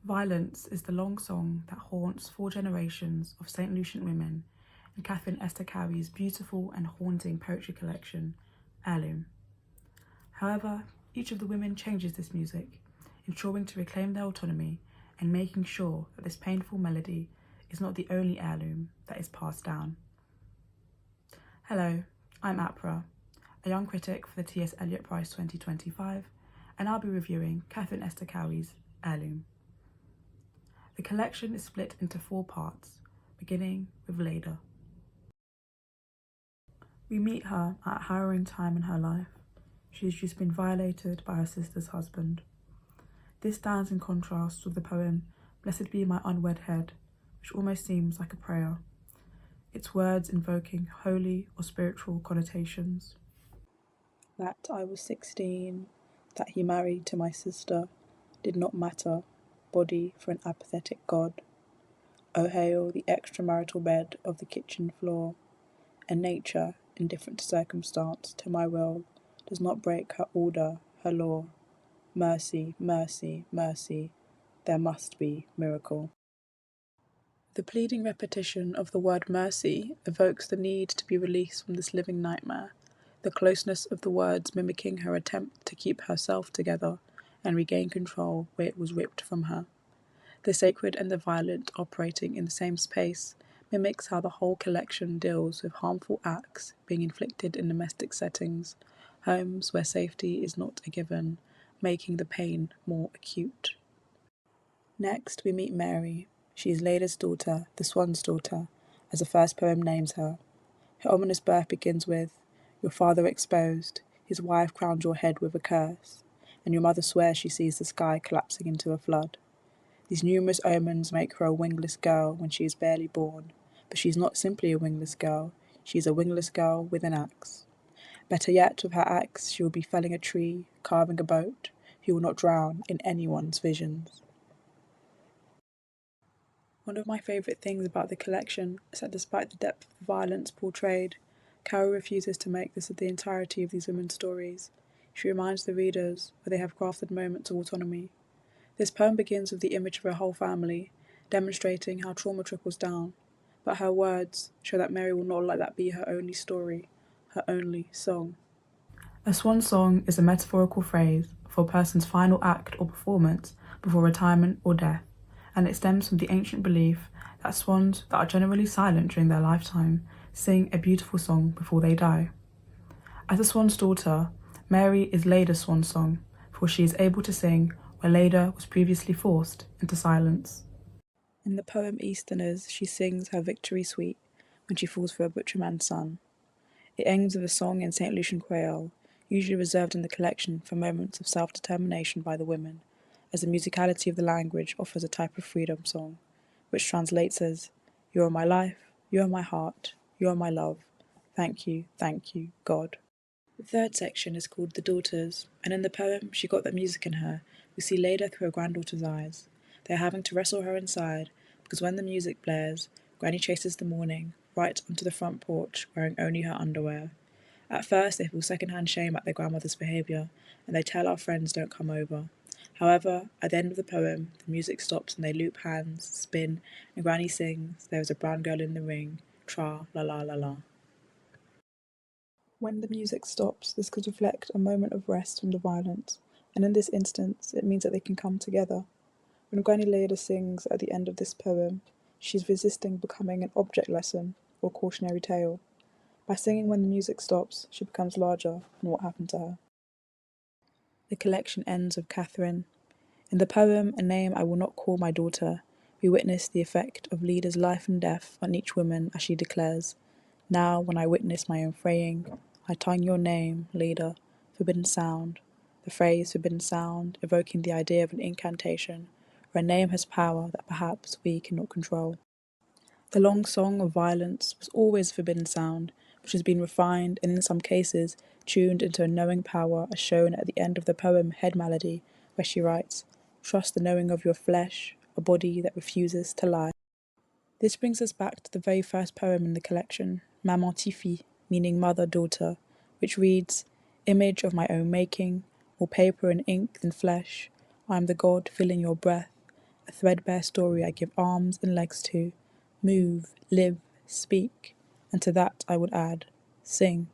Violence is the long song that haunts 4 generations of St. Lucian women in Catherine Esther Cowie's beautiful and haunting poetry collection, Heirloom. However, each of the women changes this music, ensuring to reclaim their autonomy and making sure that this painful melody is not the only heirloom that is passed down. Hello, I'm Apra, a young critic for the T.S. Eliot Prize 2025, and I'll be reviewing Catherine Esther Cowie's Heirloom. The collection is split into 4 parts, beginning with Leda. We meet her at a harrowing time in her life. She has just been violated by her sister's husband. This stands in contrast with the poem Blessed Be My Unwed Head, which almost seems like a prayer, its words invoking holy or spiritual connotations. That I was 16, that he married to my sister, did not matter, body for an apathetic god. O hail the extramarital bed of the kitchen floor, and nature, indifferent to circumstance, to my will, does not break her order, her law. Mercy, mercy, mercy, there must be miracle. The pleading repetition of the word mercy evokes the need to be released from this living nightmare, the closeness of the words mimicking her attempt to keep herself together and regain control where it was ripped from her. The sacred and the violent operating in the same space mimics how the whole collection deals with harmful acts being inflicted in domestic settings, homes where safety is not a given, making the pain more acute. Next, we meet Mary. She is Leda's daughter, the Swan's daughter, as the first poem names her. Her ominous birth begins with, "Your father exposed, his wife crowned your head with a curse, and your mother swears she sees the sky collapsing into a flood." These numerous omens make her a wingless girl when she is barely born, but she is not simply a wingless girl, she is a wingless girl with an axe. Better yet, with her axe she will be felling a tree, carving a boat, who will not drown in anyone's visions. One of my favourite things about the collection is that despite the depth of the violence portrayed, Cowie refuses to make this of the entirety of these women's stories. She reminds the readers where they have crafted moments of autonomy. This poem begins with the image of her whole family, demonstrating how trauma trickles down, but her words show that Mary will not let that be her only story, her only song. A swan song is a metaphorical phrase for a person's final act or performance before retirement or death, and it stems from the ancient belief that swans that are generally silent during their lifetime sing a beautiful song before they die. As a swan's daughter, Mary is Leda's swan song, for she is able to sing where Leda was previously forced into silence. In the poem Easterners, she sings her victory suite when she falls for a butcherman's son. It ends with a song in St. Lucian Creole, usually reserved in the collection for moments of self-determination by the women, as the musicality of the language offers a type of freedom song, which translates as, "You are my life, you are my heart, you are my love. Thank you, God." The third section is called The Daughters, and in the poem She Got That Music in Her, we see Leda through her granddaughter's eyes. They are having to wrestle her inside, because when the music blares, Granny chases the morning right onto the front porch wearing only her underwear. At first they feel second-hand shame at their grandmother's behaviour, and they tell our friends don't come over. However, at the end of the poem, the music stops and they loop hands, spin, and Granny sings, "There is a brown girl in the ring, tra-la-la-la-la." When the music stops, this could reflect a moment of rest from the violence, and in this instance, it means that they can come together. When Granny Leda sings at the end of this poem, she is resisting becoming an object lesson or cautionary tale. By singing when the music stops, she becomes larger than what happened to her. The collection ends with Catherine. In the poem, A Name I Will Not Call My Daughter, we witness the effect of Leda's life and death on each woman as she declares, "Now, when I witness my own fraying, I tongue your name, Leda, forbidden sound." The phrase forbidden sound evoking the idea of an incantation, where a name has power that perhaps we cannot control. The long song of violence was always a forbidden sound, which has been refined and in some cases tuned into a knowing power as shown at the end of the poem Head Malady, where she writes, "Trust the knowing of your flesh, a body that refuses to lie." This brings us back to the very first poem in the collection, Maman Tifi, meaning mother-daughter, which reads, "Image of my own making, more paper and ink than flesh, I am the god filling your breath, a threadbare story I give arms and legs to, move, live, speak, and to that I would add, sing.